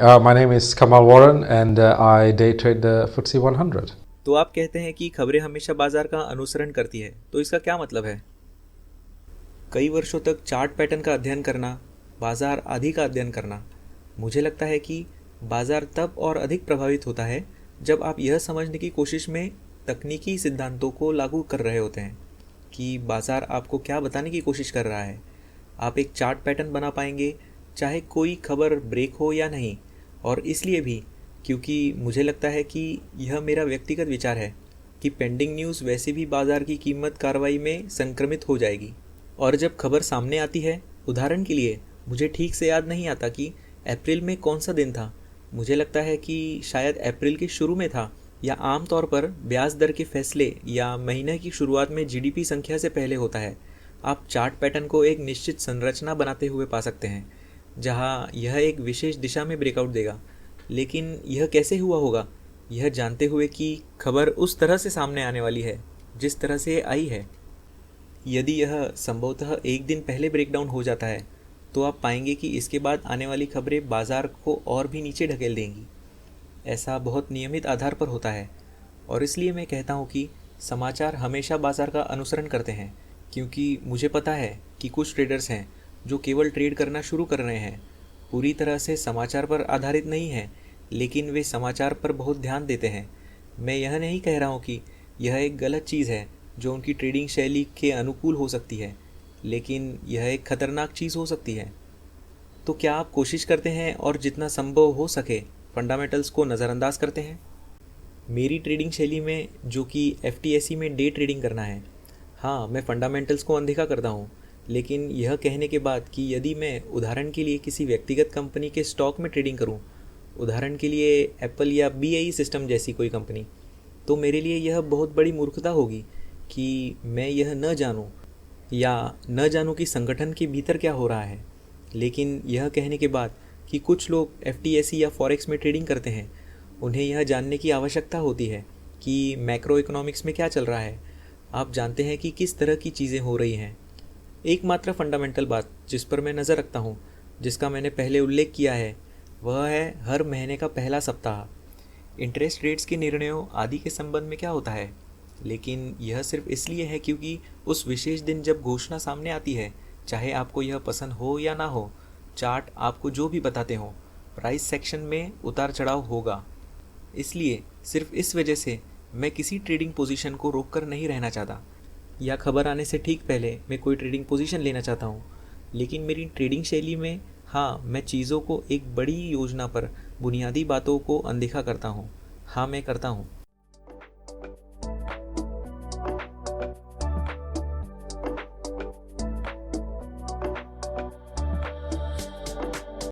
My name is Kamal Warren and I day trade the FTSE 100. तो आप कहते हैं कि खबरें हमेशा बाजार का अनुसरण करती है, तो इसका क्या मतलब है? कई वर्षों तक चार्ट पैटर्न का अध्ययन करना, बाजार आदि का अध्ययन करना, मुझे लगता है कि बाजार तब और अधिक प्रभावित होता है जब आप यह समझने की कोशिश में तकनीकी सिद्धांतों को लागू कर रहे होते हैं कि बाजार आपको क्या बताने की कोशिश कर रहा है। आप एक चार्ट पैटर्न बना पाएंगे चाहे कोई खबर ब्रेक हो या नहीं, और इसलिए भी क्योंकि मुझे लगता है कि यह मेरा व्यक्तिगत विचार है कि पेंडिंग न्यूज़ वैसे भी बाजार की कीमत कार्रवाई में संक्रमित हो जाएगी। और जब खबर सामने आती है, उदाहरण के लिए मुझे ठीक से याद नहीं आता कि अप्रैल में कौन सा दिन था। मुझे लगता है कि शायद अप्रैल के शुरू में था, या आम तौर पर ब्याज दर के फैसले या महीने की शुरुआत में जीडीपी संख्या से पहले होता है। आप चार्ट पैटर्न को एक निश्चित संरचना बनाते हुए पा सकते हैं जहां यह एक विशेष दिशा में ब्रेकआउट देगा। लेकिन यह कैसे हुआ होगा? यह जानते हुए कि खबर उस तरह से सामने आने वाली है जिस तरह से आई है। यदि यह संभवतः एक दिन पहले ब्रेकडाउन हो जाता है, तो आप पाएंगे कि इसके बाद आने वाली खबरें बाजार को और भी नीचे ढकेल देंगी। ऐसा बहुत नियमित आधार पर होता है, और इसलिए मैं कहता हूँ कि समाचार हमेशा बाजार का अनुसरण करते हैं, क्योंकि मुझे पता है कि कुछ ट्रेडर्स हैं जो केवल ट्रेड करना शुरू कर रहे हैं, पूरी तरह से समाचार पर आधारित नहीं हैं, लेकिन वे समाचार पर बहुत ध्यान देते हैं। मैं यह नहीं कह रहा हूँ कि यह एक गलत चीज़ है जो उनकी ट्रेडिंग शैली के अनुकूल हो सकती है, लेकिन यह एक खतरनाक चीज़ हो सकती है। तो क्या आप कोशिश करते हैं और जितना संभव हो सके फंडामेंटल्स को नज़रअंदाज करते हैं? मेरी ट्रेडिंग शैली में, जो कि एफटीएसई में डे ट्रेडिंग करना है, हाँ, मैं फंडामेंटल्स को अनदेखा करता हूँ। लेकिन यह कहने के बाद कि यदि मैं उदाहरण के लिए किसी व्यक्तिगत कंपनी के स्टॉक में ट्रेडिंग करूँ, उदाहरण के लिए एप्पल या बीएई सिस्टम जैसी कोई कंपनी, तो मेरे लिए यह बहुत बड़ी मूर्खता होगी कि मैं यह न जानूं या न जानूं कि संगठन के भीतर क्या हो रहा है। लेकिन यह कहने के बाद कि कुछ लोग एफटीएसई या फॉरेक्स में ट्रेडिंग करते हैं, उन्हें यह जानने की आवश्यकता होती है कि मैक्रो इकोनॉमिक्स में क्या चल रहा है। आप जानते हैं कि किस तरह की चीज़ें हो रही हैं। एकमात्र फंडामेंटल बात जिस पर मैं नज़र रखता हूँ, जिसका मैंने पहले उल्लेख किया है, वह है हर महीने का पहला सप्ताह। इंटरेस्ट रेट्स के निर्णयों आदि के संबंध में क्या होता है, लेकिन यह सिर्फ इसलिए है क्योंकि उस विशेष दिन जब घोषणा सामने आती है, चाहे आपको यह पसंद हो या ना हो, चार्ट आपको जो भी बताते हों, प्राइस सेक्शन में उतार चढ़ाव होगा। इसलिए सिर्फ इस वजह से मैं किसी ट्रेडिंग पोजीशन को रोककर नहीं रहना चाहता, या खबर आने से ठीक पहले मैं कोई ट्रेडिंग पोजीशन लेना चाहता हूँ। लेकिन मेरी ट्रेडिंग शैली में, हाँ, मैं चीज़ों को एक बड़ी योजना पर बुनियादी बातों को अनदेखा करता हूँ। हाँ, मैं करता हूँ।